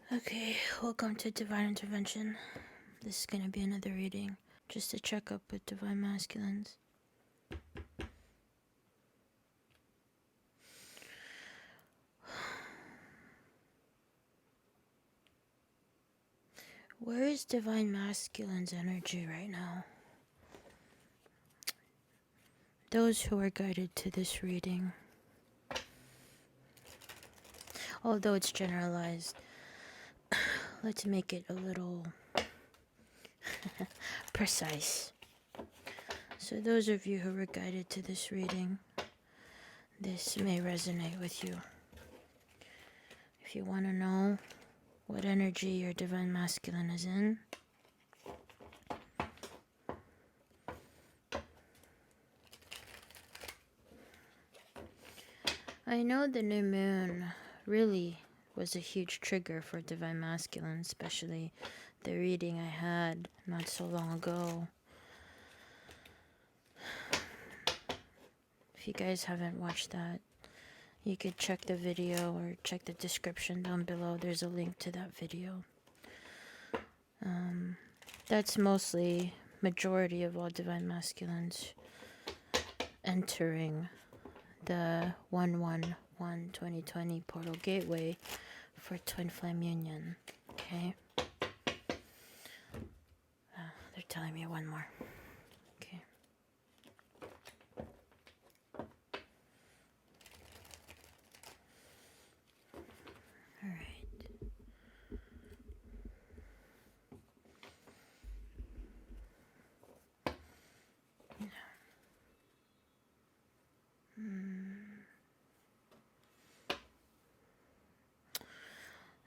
Okay, welcome to Divine Intervention. This is gonna be another reading, just to check up with Divine Masculines. Where is Divine Masculine's energy right now? Those who are guided to this reading, although it's generalized, let's make it a little precise. So those of you who were guided to this reading, this may resonate with you. If you want to know what energy your Divine Masculine is in, I know the new moon really was a huge trigger for Divine Masculine, especially the reading I had not so long ago. If you guys haven't watched that, you could check the video or check the description down below. There's a link to that video. That's mostly majority of all Divine Masculines entering the 1/1/1/2020 portal gateway for Twin Flame Union. Okay? They're telling me one more. Okay. Alright.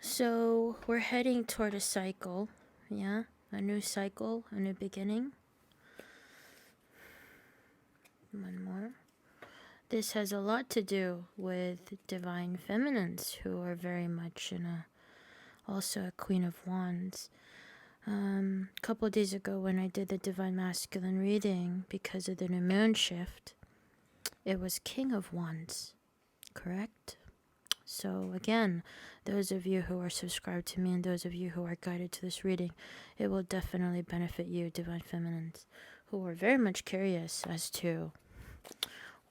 So we're heading toward a cycle, yeah? A new cycle, a new beginning. One more. This has a lot to do with Divine Feminines, who are very much in also a Queen of Wands. A couple of days ago when I did the Divine Masculine reading, because of the new moon shift, it was King of Wands, correct? So again, those of you who are subscribed to me and those of you who are guided to this reading, it will definitely benefit you, Divine Feminines, who are very much curious as to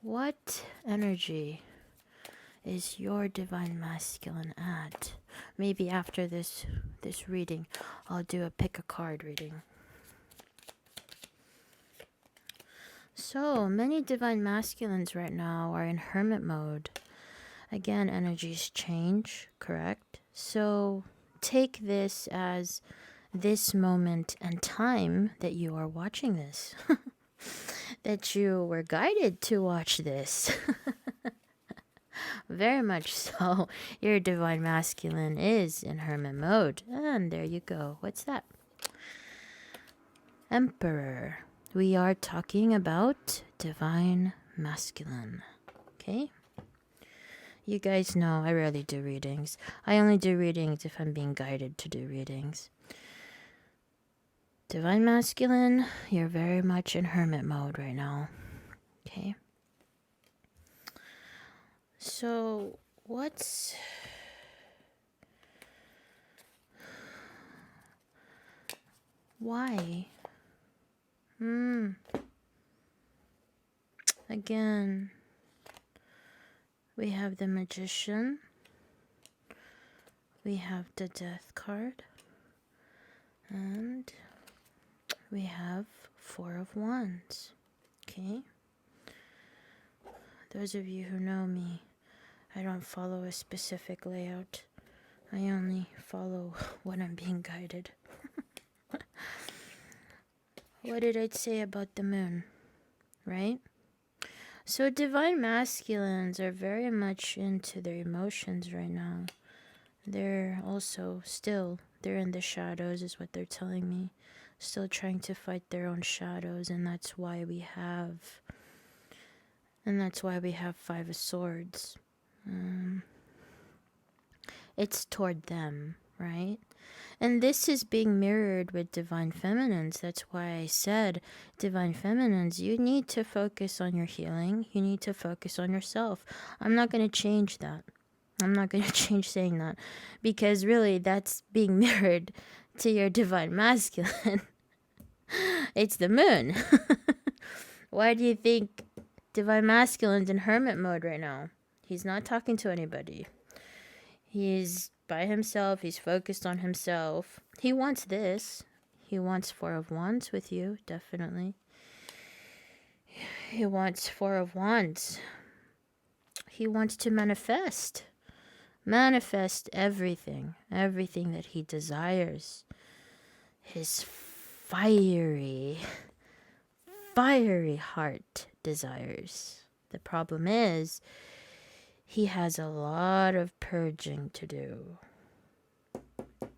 what energy is your Divine Masculine at. Maybe after this reading, I'll do a pick a card reading. So many Divine Masculines right now are in hermit mode. Again, energies change, correct? So take this as this moment and time that you are watching this. That you were guided to watch this. Very much so. Your Divine Masculine is in hermit mode. And there you go. What's that? Emperor. We are talking about Divine Masculine. Okay? You guys know I rarely do readings. I only do readings if I'm being guided to do readings. Divine Masculine, you're very much in hermit mode right now. Okay? So, what's... Why? Again, we have the Magician. We have the Death card. And we have Four of Wands. Okay? Those of you who know me, I don't follow a specific layout. I only follow when I'm being guided. What did I say about the moon? Right? So Divine Masculines are very much into their emotions right now. They're also they're in the shadows is what they're telling me. Still trying to fight their own shadows, and that's why we have Five of Swords. It's toward them, right? And this is being mirrored with Divine Feminines. That's why I said, Divine Feminines, you need to focus on your healing. You need to focus on yourself. I'm not going to change that, I'm not going to change saying that, because really that's being mirrored to your divine masculine. It's the moon. Why do you think divine masculine's in hermit mode right now? He's not talking to anybody. He's by himself. He's focused on himself. He wants this. He wants Four of Wands with you, definitely. He wants Four of Wands. He wants to manifest. Manifest everything. Everything that he desires. His fiery heart desires. The problem is, he has a lot of purging to do.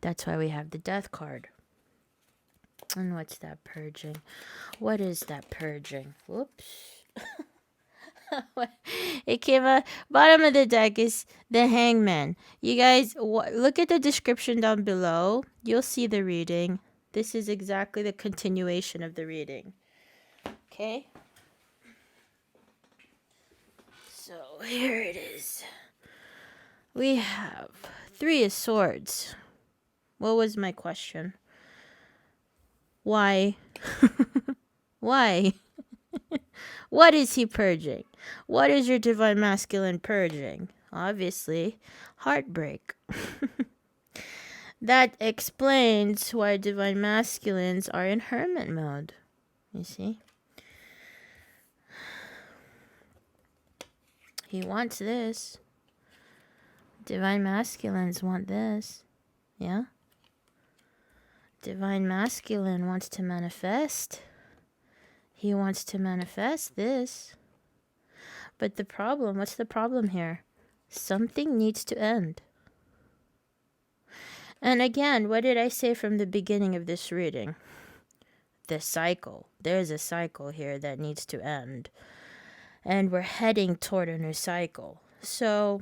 That's why we have the Death card. And what's that purging? What is that purging? Whoops. It came out. Bottom of the deck is the Hangman. You guys, look at the description down below. You'll see the reading. This is exactly the continuation of the reading. Okay? So here it is. We have Three of Swords. What was my question? Why? Why? What is he purging? What is your divine masculine purging? Obviously, heartbreak. That explains why divine masculines are in hermit mode. You see? He wants this. Divine masculines want this. Yeah? Divine masculine wants to manifest. He wants to manifest this. But the problem, what's the problem here? Something needs to end. And again, what did I say from the beginning of this reading? The cycle. There's a cycle here that needs to end. And we're heading toward a new cycle. So,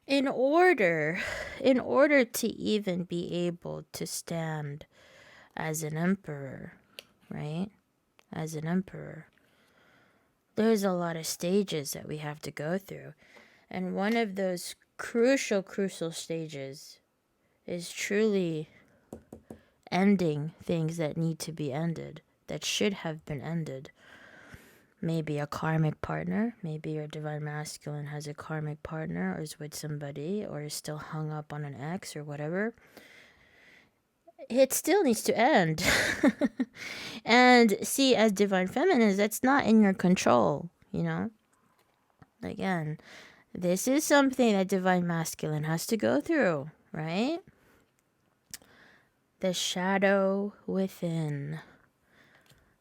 in order to even be able to stand as an emperor, right? As an emperor, there's a lot of stages that we have to go through. And one of those crucial stages is truly ending things that need to be ended, that should have been ended. Maybe a karmic partner, maybe your divine masculine has a karmic partner or is with somebody or is still hung up on an ex or whatever. It still needs to end. And see, as divine feminines, that's not in your control, you know? Again, this is something that divine masculine has to go through, right? The shadow within.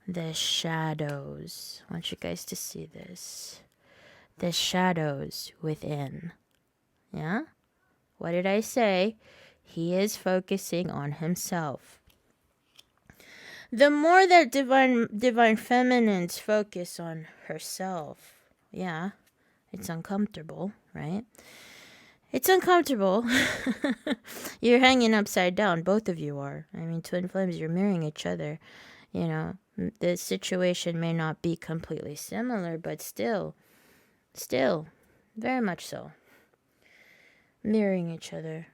The shadows. I want you guys to see this. The shadows within. Yeah? What did I say? He is focusing on himself. The more that divine feminines focus on herself, yeah, it's uncomfortable, right? It's uncomfortable. You're hanging upside down, both of you are. I mean, twin flames, you're mirroring each other. You know, the situation may not be completely similar, but still, very much so. Mirroring each other.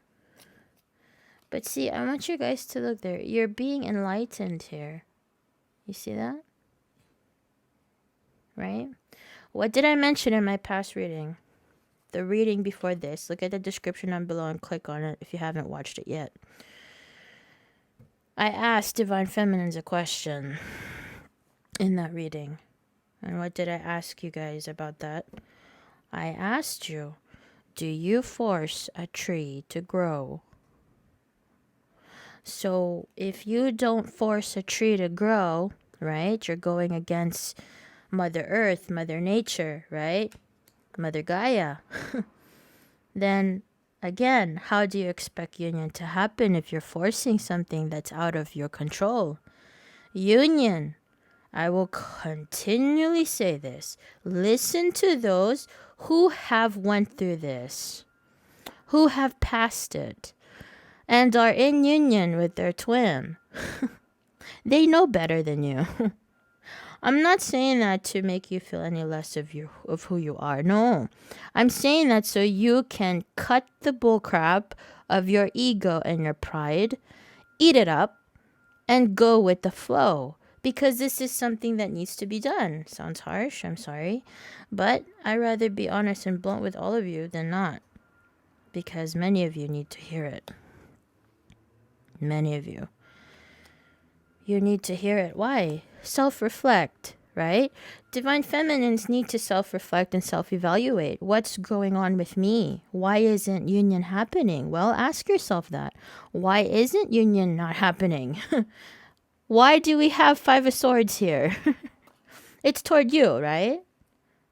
But see, I want you guys to look there. You're being enlightened here. You see that? Right? What did I mention in my past reading? The reading before this. Look at the description down below and click on it if you haven't watched it yet. I asked Divine Feminines a question in that reading. And what did I ask you guys about that? I asked you, do you force a tree to grow? So if you don't force a tree to grow, right, you're going against Mother Earth, Mother Nature, right? Mother Gaia. Then again, how do you expect union to happen if you're forcing something that's out of your control? Union. I will continually say this. Listen to those who have went through this, who have passed it, and are in union with their twin. They know better than you. I'm not saying that to make you feel any less of who you are. No. I'm saying that so you can cut the bullcrap of your ego and your pride, eat it up, and go with the flow. Because this is something that needs to be done. Sounds harsh, I'm sorry. But I'd rather be honest and blunt with all of you than not. Because many of you need to hear it. Many of you. You need to hear it. Why? Self-reflect, right? Divine feminines need to self-reflect and self-evaluate. What's going on with me? Why isn't union happening? Well, ask yourself that. Why isn't union not happening? Why do we have Five of Swords here? It's toward you, right?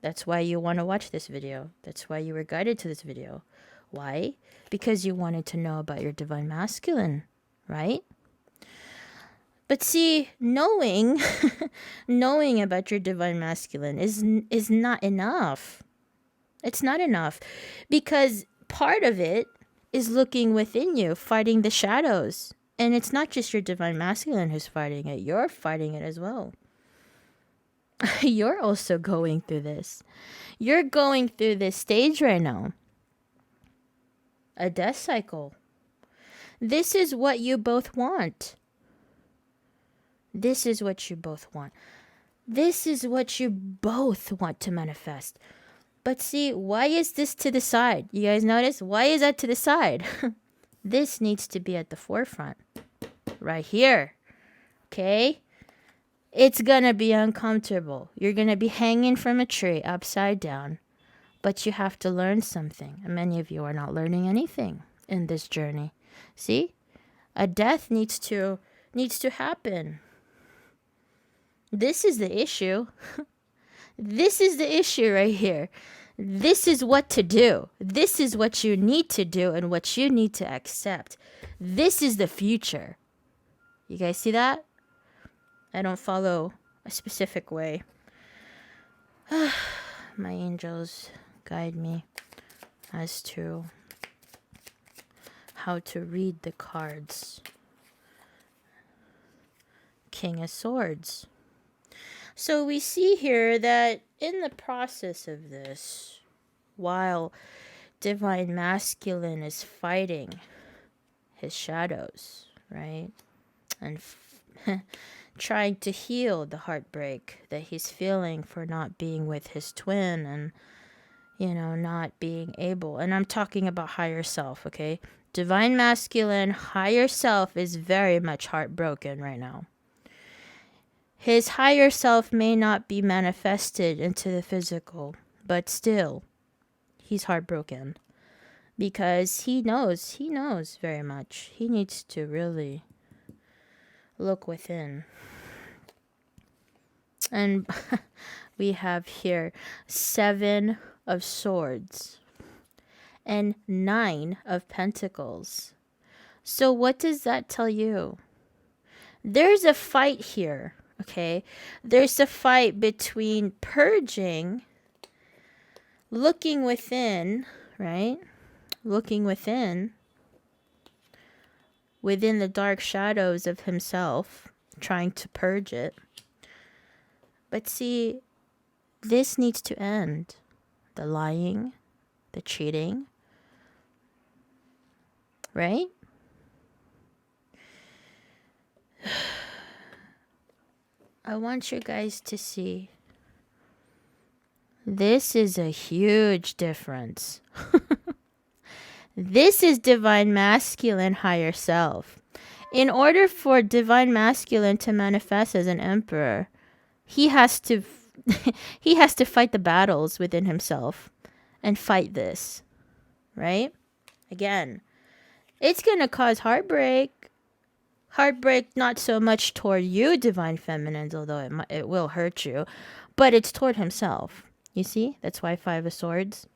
That's why you want to watch this video. That's why you were guided to this video. Why? Because you wanted to know about your divine masculine, right? But see, knowing about your divine masculine is not enough. It's not enough because part of it is looking within you, fighting the shadows. And it's not just your divine masculine who's fighting it. You're fighting it as well. You're also going through this. You're going through this stage right now. A death cycle. This is what you both want. This is what you both want. This is what you both want to manifest. But see, why is this to the side? You guys notice? Why is that to the side? This needs to be at the forefront. Right here. Okay? It's gonna be uncomfortable. You're gonna be hanging from a tree upside down. But you have to learn something. And many of you are not learning anything in this journey. See? A death needs to happen. This is the issue. This is the issue right here. This is what to do. This is what you need to do and what you need to accept. This is the future. You guys see that? I don't follow a specific way. My angels guide me as to how to read the cards. King of Swords. So we see here that in the process of this, while divine masculine is fighting his shadows, right? And trying to heal the heartbreak that he's feeling for not being with his twin and, not being able. And I'm talking about higher self, okay? Divine masculine, higher self is very much heartbroken right now. His higher self may not be manifested into the physical, but still, he's heartbroken because he knows very much. He needs to really look within. And we have here 7 of Swords and 9 of Pentacles. So what does that tell you? There's a fight here. Okay, there's a fight between purging, looking within, right? Looking within the dark shadows of himself, trying to purge it. But see, this needs to end. The lying, the cheating, right? I want you guys to see. This is a huge difference. This is divine masculine higher self. In order for divine masculine to manifest as an emperor, he has to fight the battles within himself and fight this, right? Again, it's going to cause heartbreak. Heartbreak not so much toward you, divine feminines, although it will hurt you, but it's toward himself. You see? That's why 5 of Swords.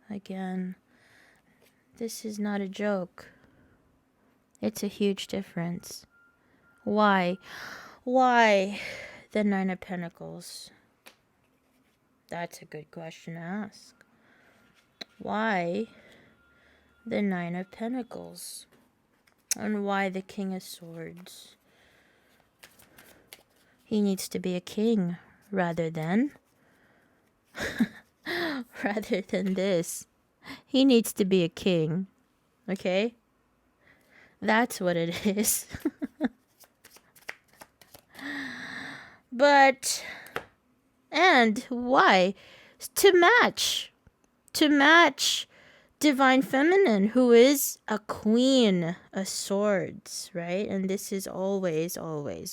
Again, this is not a joke. It's a huge difference. Why? Why the 9 of Pentacles? That's a good question to ask. Why the 9 of Pentacles? And why the King of Swords? He needs to be a king rather than this. He needs to be a king. Okay? That's what it is. But, and why? To match Divine Feminine, who is a queen of swords, right? And this is always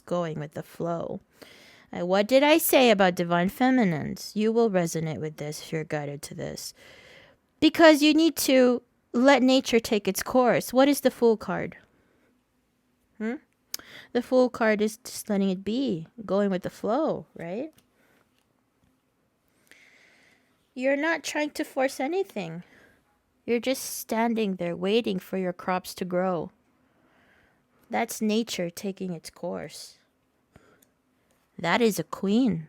going with the flow. What did I say about Divine Feminines? You will resonate with this if you're guided to this. Because you need to let nature take its course. What is the Fool card? The Fool card is just letting it be, going with the flow, right? You're not trying to force anything. You're just standing there waiting for your crops to grow. That's nature taking its course. That is a queen.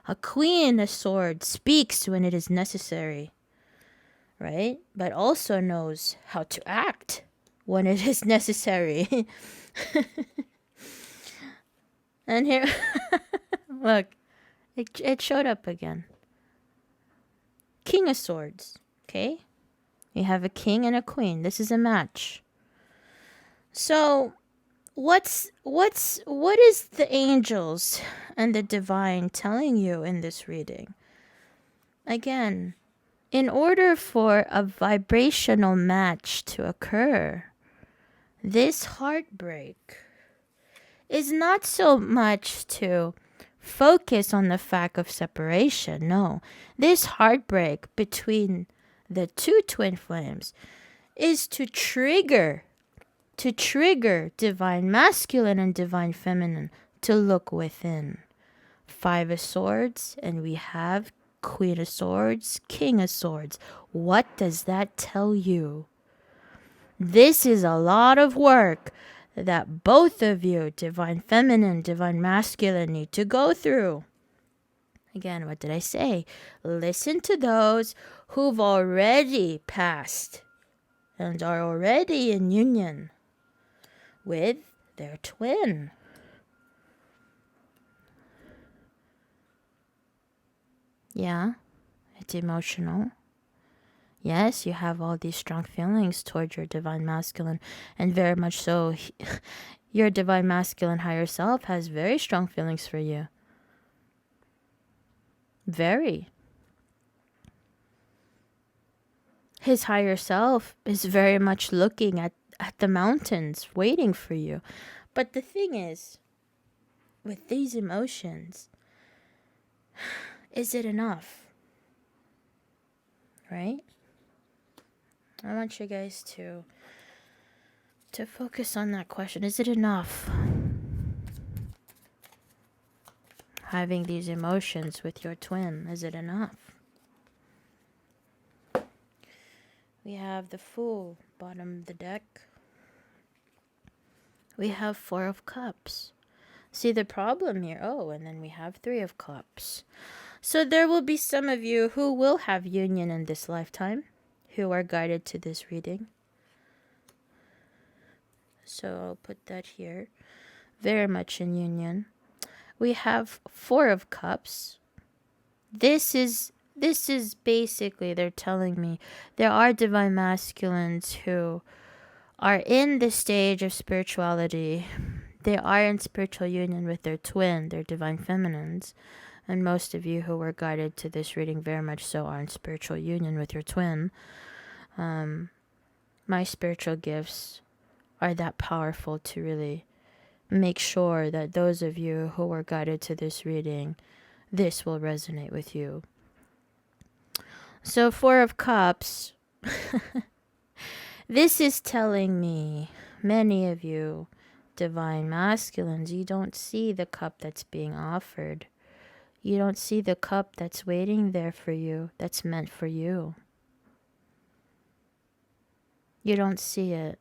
A queen of swords speaks when it is necessary, right? But also knows how to act when it is necessary. And here, look, it showed up again. King of Swords, okay? You have a king and a queen. This is a match. So, what is the angels and the divine telling you in this reading? Again, in order for a vibrational match to occur, this heartbreak is not so much to focus on the fact of separation. No, this heartbreak between the two twin flames is to trigger divine masculine and divine feminine to look within. 5 of Swords, and we have Queen of Swords, King of Swords. What does that tell you? This is a lot of work that both of you, divine feminine, divine masculine, need to go through. Again, what did I say? Listen to those who've already passed and are already in union with their twin. Yeah, it's emotional. Yes, you have all these strong feelings toward your divine masculine, and very much so, your divine masculine higher self has very strong feelings for you. Very. His higher self is very much looking at the mountains, waiting for you. But the thing is, with these emotions, is it enough? Right? I want you guys to focus on that question. Is it enough? Having these emotions with your twin, is it enough? We have the Fool, bottom of the deck. We have 4 of Cups. See the problem here? Oh, and then we have 3 of Cups. So there will be some of you who will have union in this lifetime, who are guided to this reading. So I'll put that here. Very much in union. We have 4 of Cups. This is basically, they're telling me there are divine masculines who are in the stage of spirituality. They are in spiritual union with their twin, their divine feminines. And most of you who were guided to this reading very much so are in spiritual union with your twin. My spiritual gifts are that powerful to really make sure that those of you who were guided to this reading, this will resonate with you. So 4 of Cups, this is telling me, many of you divine masculines, you don't see the cup that's being offered. You don't see the cup that's waiting there for you, that's meant for you. You don't see it.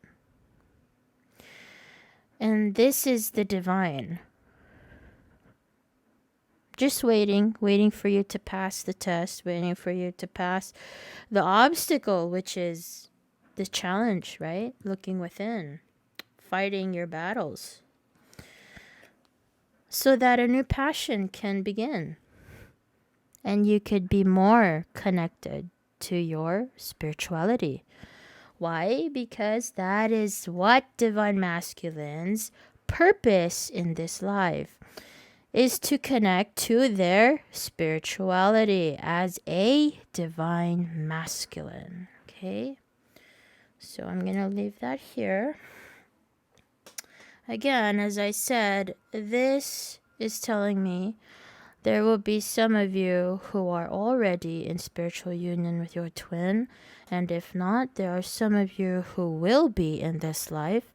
And this is the divine. Just waiting for you to pass the test, waiting for you to pass the obstacle, which is the challenge, right? Looking within. fighting your battles so that a new passion can begin and you could be more connected to your spirituality. Why? Because that is what Divine Masculine's purpose in this life is, to connect to their spirituality as a Divine Masculine. Okay? So I'm going to leave that here. Again, as I said, this is telling me there will be some of you who are already in spiritual union with your twin, and if not, there are some of you who will be in this life,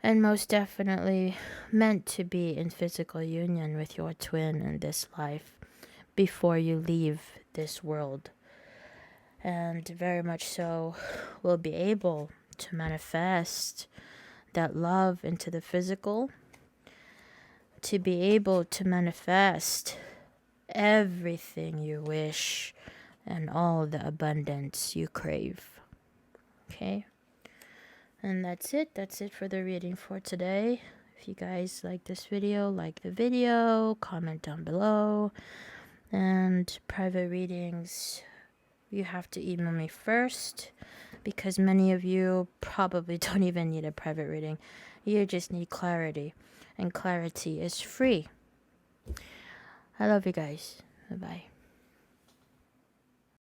and most definitely meant to be in physical union with your twin in this life before you leave this world. And very much so will be able to manifest that love into the physical, to be able to manifest everything you wish and all the abundance you crave. Okay? And that's it. That's it for the reading for today. If you guys like this video, like the video, comment down below. And private readings, you have to email me first, because many of you probably don't even need a private reading. You just need clarity. And clarity is free. I love you guys. Bye-bye.